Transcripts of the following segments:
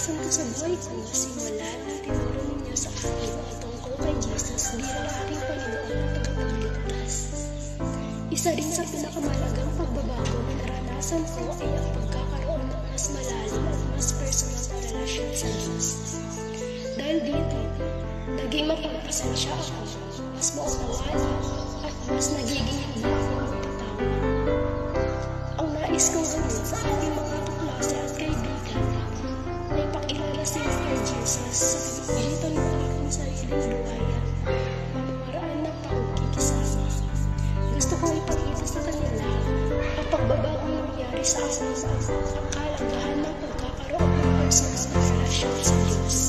naranasan ko sa buhay ko simula na tinuro ninyo sa akin ang tungkol kay Jesus bilang ating Panginoon at tagapagligtas. Isa rin sa pinakamalagang pagbabago na naranasan ko ay ang pagkakaroon ng mas malalim at mas personal na relasyon sa Diyos. Dahil dito, naging mapagpasensya ako, mas maunawaan at mas nagiging hindi ako magpatawad. Ang nais kong gawin sa aking mga kaklase at kaibigan na ipakilala sila kay Jesus sa pamamagitan ng aking sariling buhay at pamamaraan ng pagkikisama. Gusto kong ipakita sa kanila ang pagbabagong nangyari sa akin sa ang kahalagahan ng pagkakaroon ng personal na relasyon sa Diyos.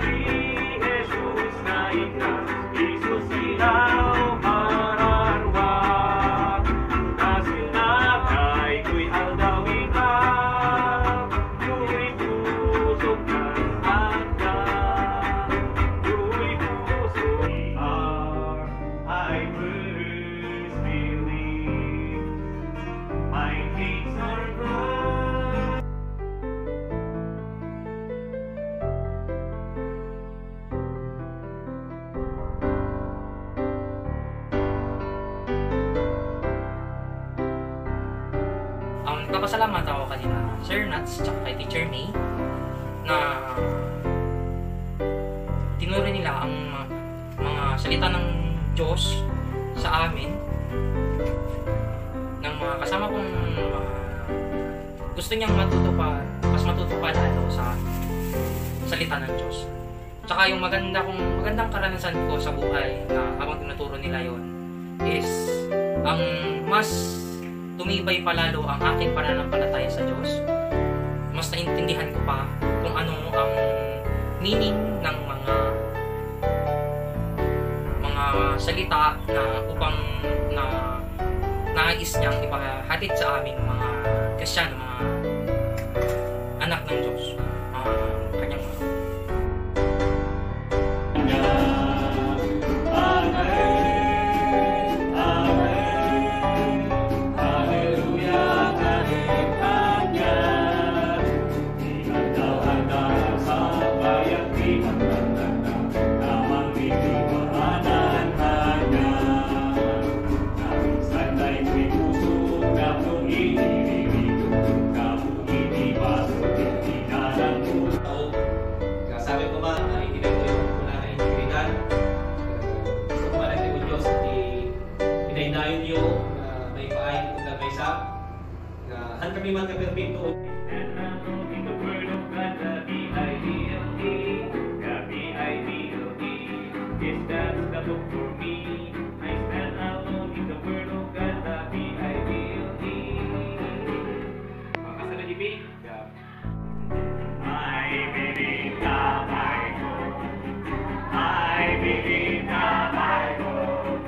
Jesus na ikas, Jesus ilaw hararwa, kasinagay ko'y aldawingan, ko'y pusok ng aga, ko'y pusok I first believe, my things are good. Nagpapasalamat ako kanina, Sir Nats, tsaka kay Teacher May, na tinuro nila ang mga salita ng Diyos sa amin, ng mga kasama kong gusto niyang mas matuto pa lalo sa salita ng Diyos. Tsaka yung magandang karanasan ko sa buhay na habang tinuturo nila yon is ang mas tumibay pa lalo ang aking pananampalataya sa Diyos. Mas naintindihan ko pa kung ano ang meaning ng mga salita na upang nais niyang ipahatid sa aming mga Kristiyano, mga anak ng Diyos, kanyang mga kami magkaperbito. In the word of God, the B-I-B-L-E, the B-I-B-L-E, yes, that's the book for me. I stand alone in the word of God, the B-I-B-L-E. Mga kasama ni B? I believe the Bible. I believe the Bible.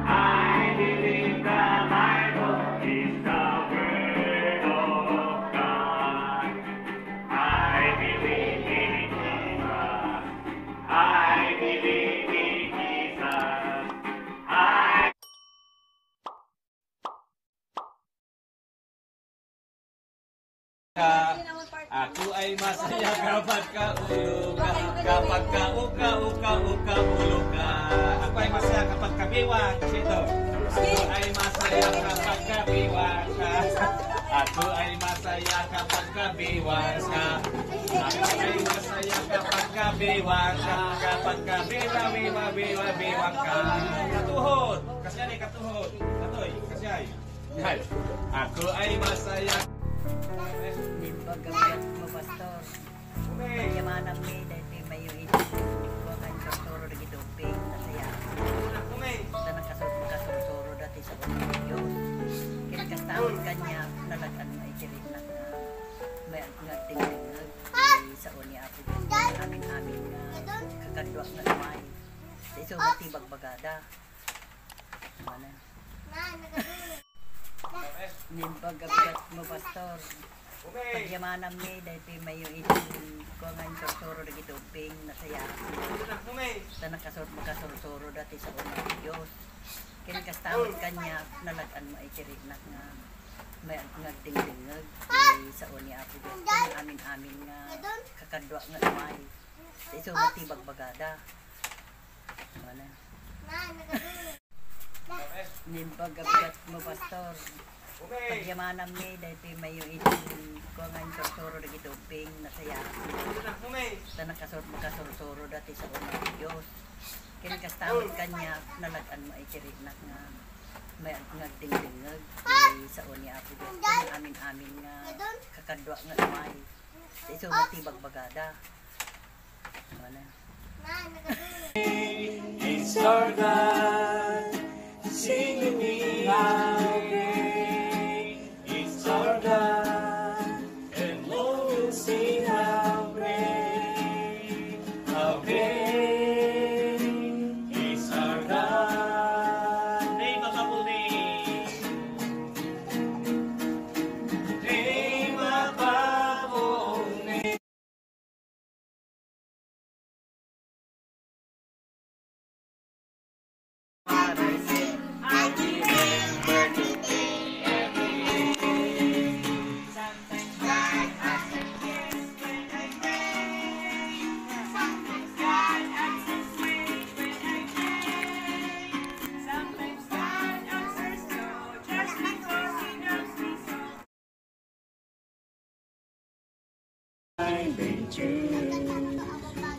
I believe the Bible is the word of God. I believe in Jesus. I believe in Jesus. Ako ay masaya kapag kaulo ka, kapag uka ulo ka. Ako ay masaya kapag kabiwang, kasi ito. Ako ay masaya kapag kabiwang ka. Ako ay masaya kapag kabiwang ka. Ako ay masaya kapag kabiwang ka. Kapag kabiwang ka. Katuhod! Kasi yan eh, katuhod. Katoy, kasi ay. Ako ay masaya. Pagkabiyak mo, Pastor. Pagyamanang may dahil mayo ito. Kung ang kasuro na gituping nasaya. Sa nakasurusuro dati sa unang Diyos. Kinakastawin kanya nalagan mo ay kirin na may nagting sa unya ako. Amin kakadwa na kamay. Sa iso matibag bagada. Mana? Pagkabiyak mo, Pastor. Pagyamanang may dahil mayo ito. Kung ang kasuro na gituping nasaya. sa magkasursuro dati sa unang Diyos. Kini kastamot kanya nalagan mo ay kirinak nga may ngagding-dingag sa uni Apo Diyos. Kani amin-amin nga kakadwa nga may sa iso matibag bagada. Ano? Nimbagagat mo pastor. Pagyamanam ni dahil may yung itin ko nga yung sursuro na gituping na saya. Sa magkasursuro dati sa unang Diyos. Kini kastamot kanya nalagan mo ay kirinak nga may ngagding-dingag sa uni Apo Diyos. Kani amin-amin nga kakadwa nga may sa iso matibag bagada. Ano? It's our God singing me how great. It's our God, and all will sing how great. How great is our God. Name Mapapuni. Name Mapapuni.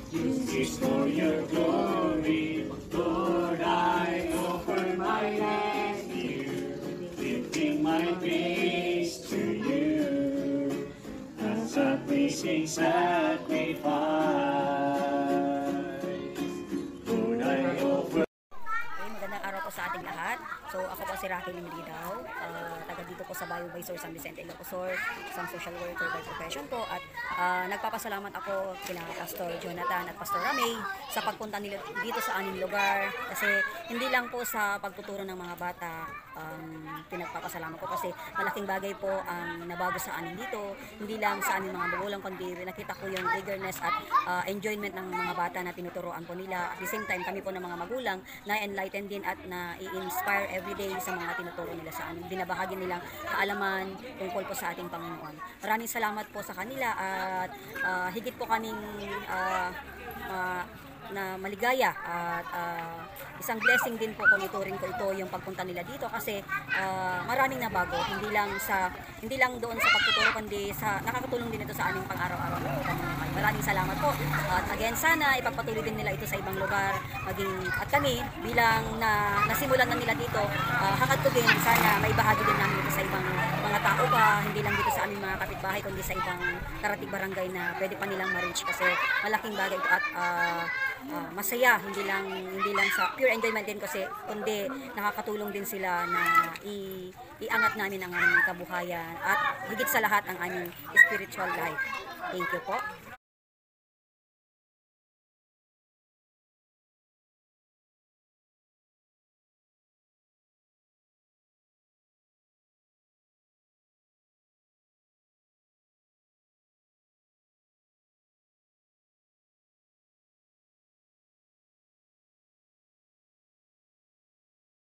Use this for your glory, Lord. I offer my hands to you, lifting my praise to you as a pleasing sacrifice. Lord, I offer. Magandang araw po sa ating lahat. So ako po si Raquel Limeridaw, taga dito po sa Bayo Baysor, San Vicente, Ilocosur, isang social worker by profession po, at nagpapasalamat ako kina Pastor Jonathan at Pastor Ramey sa pagpunta nila dito sa aming lugar, kasi hindi lang po sa pagtuturo ng mga bata pinagpapasalamat ko, kasi malaking bagay po ang nabago sa amin dito, hindi lang sa aming mga magulang, kundi nakita ko yung eagerness at enjoyment ng mga bata na tinuturoan po nila. At the same time, kami po ng mga magulang na enlighten din at na i-inspire everyday sa mga tinuturo nila sa amin. Binabahagi nilang kaalaman tungkol po sa ating Panginoon. Maraming salamat po sa kanila, at higit po kaming na maligaya at isang blessing din po kung ituring ko ito yung pagpunta nila dito, kasi maraming nabago, hindi lang doon sa pagtuturo, kundi sa nakakatulong din ito sa aming pang-araw-araw na pamumuhay. Maraming salamat po, at again sana ipagpatuloy din nila ito sa ibang lugar, at kami bilang nasimulan na nila dito, hangad ko din sana may bahagi din namin ito sa ibang mga tao pa, hindi lang dito sa aming mga kapitbahay, kundi sa ibang karatig barangay na pwede pa nilang ma-reach, kasi malaking bagay ito at masaya, hindi lang sa pure enjoyment din, kasi kundi nakakatulong din sila na iangat namin ang aming kabuhayan at higit sa lahat ang aming spiritual life. Thank you po.